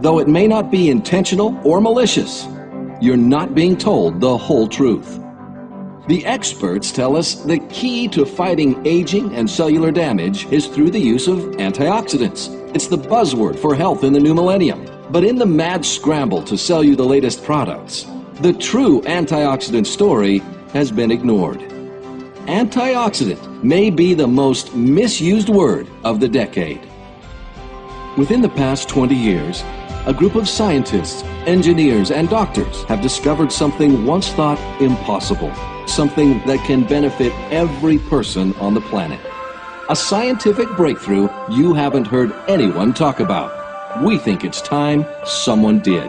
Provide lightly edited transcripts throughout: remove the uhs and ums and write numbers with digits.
Though it may not be intentional or malicious, you're not being told the whole truth. The experts tell us the key to fighting aging and cellular damage is through the use of antioxidants. It's the buzzword for health in the new millennium. But in the mad scramble to sell you the latest products, the true antioxidant story has been ignored. Antioxidant may be the most misused word of the decade. Within the past 20 years, a group of scientists, engineers, and doctors have discovered something once thought impossible, something that can benefit every person on the planet. A scientific breakthrough you haven't heard anyone talk about. We think it's time someone did.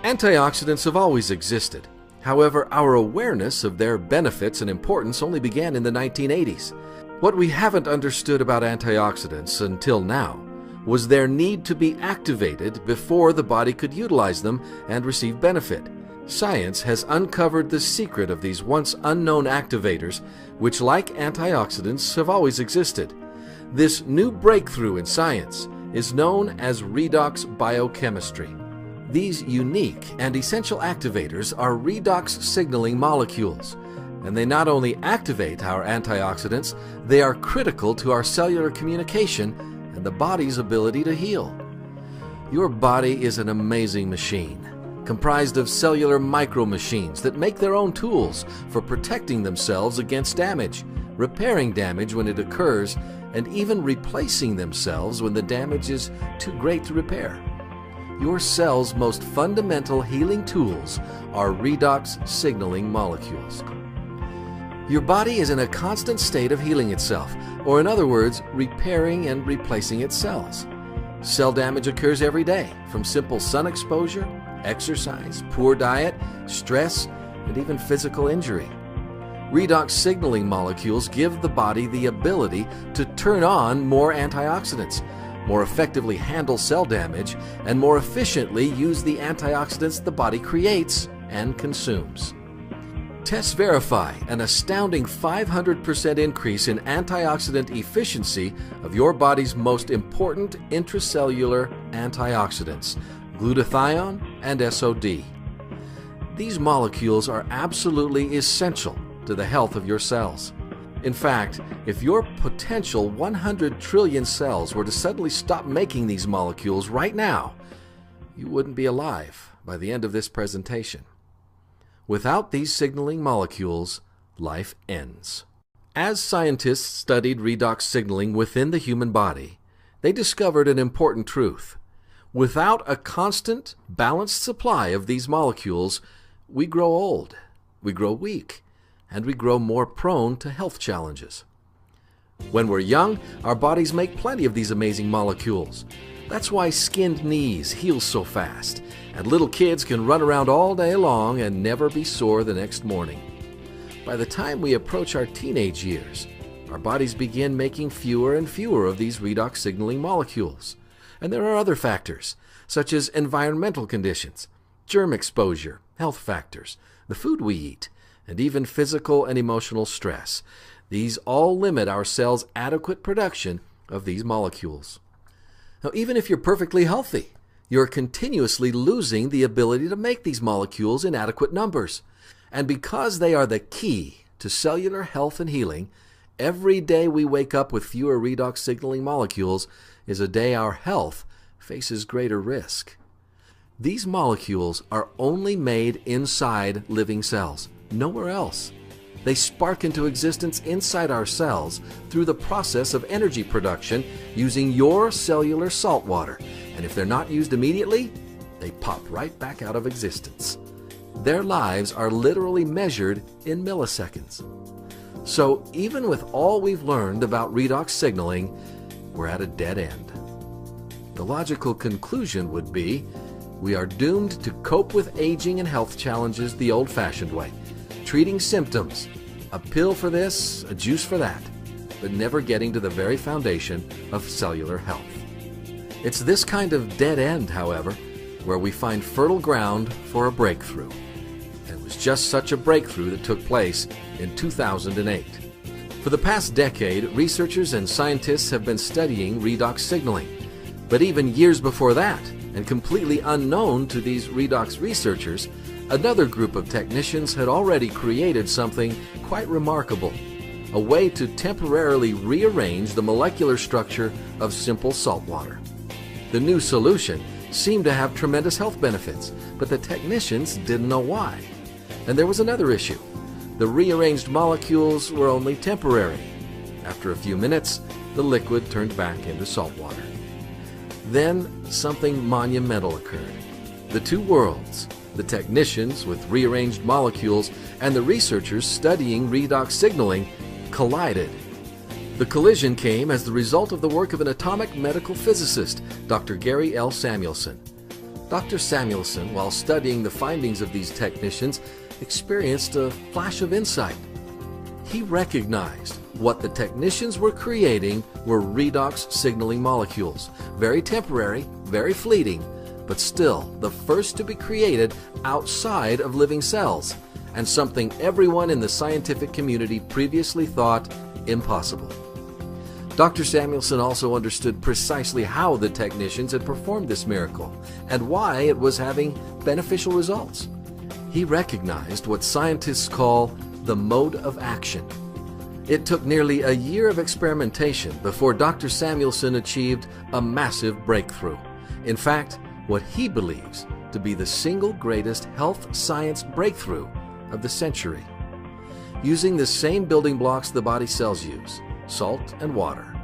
Antioxidants have always existed. However, our awareness of their benefits and importance only began in the 1980s. What we haven't understood about antioxidants until now was their need to be activated before the body could utilize them and receive benefit. Science has uncovered the secret of these once unknown activators, which, like antioxidants, have always existed. This new breakthrough in science is known as redox biochemistry. These unique and essential activators are redox signaling molecules, and they not only activate our antioxidants, they are critical to our cellular communication and the body's ability to heal. Your body is an amazing machine, comprised of cellular micro-machines that make their own tools for protecting themselves against damage, repairing damage when it occurs, and even replacing themselves when the damage is too great to repair. Your cell's most fundamental healing tools are redox signaling molecules. Your body is in a constant state of healing itself, or in other words, repairing and replacing its cells. Cell damage occurs every day, from simple sun exposure, exercise, poor diet, stress, and even physical injury. Redox signaling molecules give the body the ability to turn on more antioxidants, more effectively handle cell damage, and more efficiently use the antioxidants the body creates and consumes. Tests verify an astounding 500% increase in antioxidant efficiency of your body's most important intracellular antioxidants, glutathione and SOD. These molecules are absolutely essential to the health of your cells. In fact, if your potential 100 trillion cells were to suddenly stop making these molecules right now, you wouldn't be alive by the end of this presentation. Without these signaling molecules, life ends. As scientists studied redox signaling within the human body, they discovered an important truth. Without a constant, balanced supply of these molecules, we grow old, we grow weak, and we grow more prone to health challenges. When we're young, our bodies make plenty of these amazing molecules. That's why skinned knees heal so fast, and little kids can run around all day long and never be sore the next morning. By the time we approach our teenage years, our bodies begin making fewer and fewer of these redox signaling molecules. And there are other factors, such as environmental conditions, germ exposure, health factors, the food we eat, and even physical and emotional stress. These all limit our cells' adequate production of these molecules. Now, even if you're perfectly healthy, you're continuously losing the ability to make these molecules in adequate numbers. And because they are the key to cellular health and healing, every day we wake up with fewer redox signaling molecules is a day our health faces greater risk. These molecules are only made inside living cells, nowhere else. They spark into existence inside our cells through the process of energy production using your cellular salt water. And if they're not used immediately, they pop right back out of existence. Their lives are literally measured in milliseconds. So even with all we've learned about redox signaling, we're at a dead end. The logical conclusion would be we are doomed to cope with aging and health challenges the old-fashioned way, treating symptoms, a pill for this, a juice for that, but never getting to the very foundation of cellular health. It's this kind of dead end, however, where we find fertile ground for a breakthrough. And was just such a breakthrough that took place in 2008. For the past decade, researchers and scientists have been studying redox signaling. But even years before that, and completely unknown to these redox researchers, another group of technicians had already created something quite remarkable, a way to temporarily rearrange the molecular structure of simple salt water. The new solution seemed to have tremendous health benefits, but the technicians didn't know why. And there was another issue. The rearranged molecules were only temporary. After a few minutes, the liquid turned back into salt water. Then something monumental occurred. The two worlds, the technicians with rearranged molecules and the researchers studying redox signaling, collided. The collision came as the result of the work of an atomic medical physicist, Dr. Gary L. Samuelson. Dr. Samuelson, while studying the findings of these technicians, experienced a flash of insight. He recognized what the technicians were creating were redox signaling molecules, very temporary, very fleeting, but still the first to be created outside of living cells, and something everyone in the scientific community previously thought impossible. Dr. Samuelson also understood precisely how the technicians had performed this miracle and why it was having beneficial results. He recognized what scientists call the mode of action. It took nearly a year of experimentation before Dr. Samuelson achieved a massive breakthrough. In fact, what he believes to be the single greatest health science breakthrough of the century. Using the same building blocks the body cells use, salt and water,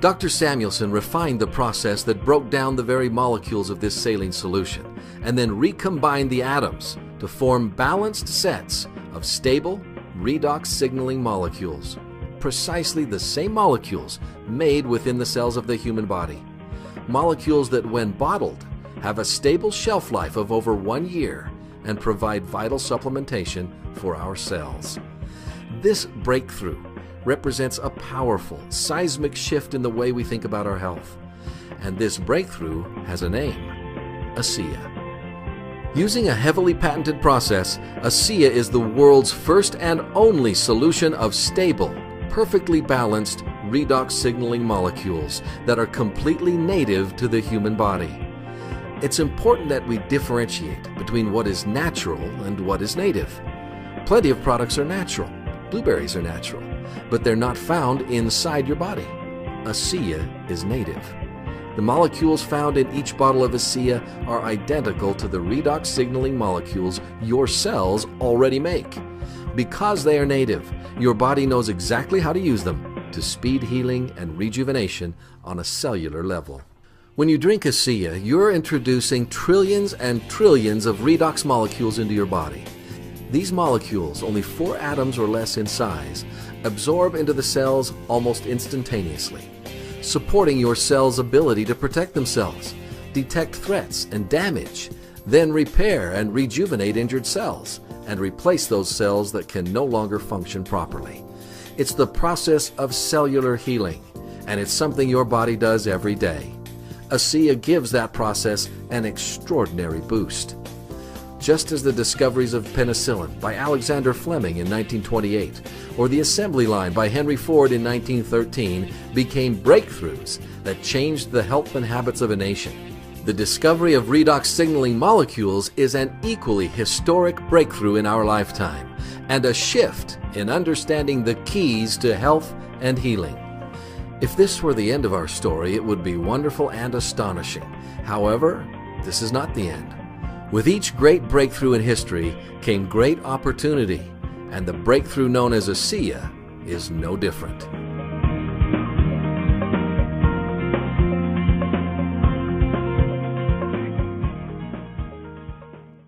Dr. Samuelson refined the process that broke down the very molecules of this saline solution and then recombined the atoms to form balanced sets of stable, redox signaling molecules, precisely the same molecules made within the cells of the human body. Molecules that, when bottled, have a stable shelf life of over 1 year and provide vital supplementation for our cells. This breakthrough represents a powerful, seismic shift in the way we think about our health. And this breakthrough has a name: ASEA. Using a heavily patented process, ASEA is the world's first and only solution of stable, perfectly balanced redox signaling molecules that are completely native to the human body. It's important that we differentiate between what is natural and what is native. Plenty of products are natural. Blueberries are natural, but they're not found inside your body. ASEA is native. The molecules found in each bottle of ASEA are identical to the redox signaling molecules your cells already make. Because they are native, your body knows exactly how to use them to speed healing and rejuvenation on a cellular level. When you drink ASEA, you're introducing trillions and trillions of redox molecules into your body. These molecules, only 4 atoms or less in size, absorb into the cells almost instantaneously, supporting your cell's ability to protect themselves, detect threats and damage, then repair and rejuvenate injured cells, and replace those cells that can no longer function properly. It's the process of cellular healing, and it's something your body does every day. ASEA gives that process an extraordinary boost. Just as the discoveries of penicillin by Alexander Fleming in 1928 or the assembly line by Henry Ford in 1913 became breakthroughs that changed the health and habits of a nation, the discovery of redox signaling molecules is an equally historic breakthrough in our lifetime and a shift in understanding the keys to health and healing. If this were the end of our story, it would be wonderful and astonishing. However, this is not the end. With each great breakthrough in history came great opportunity, and the breakthrough known as ASEA is no different.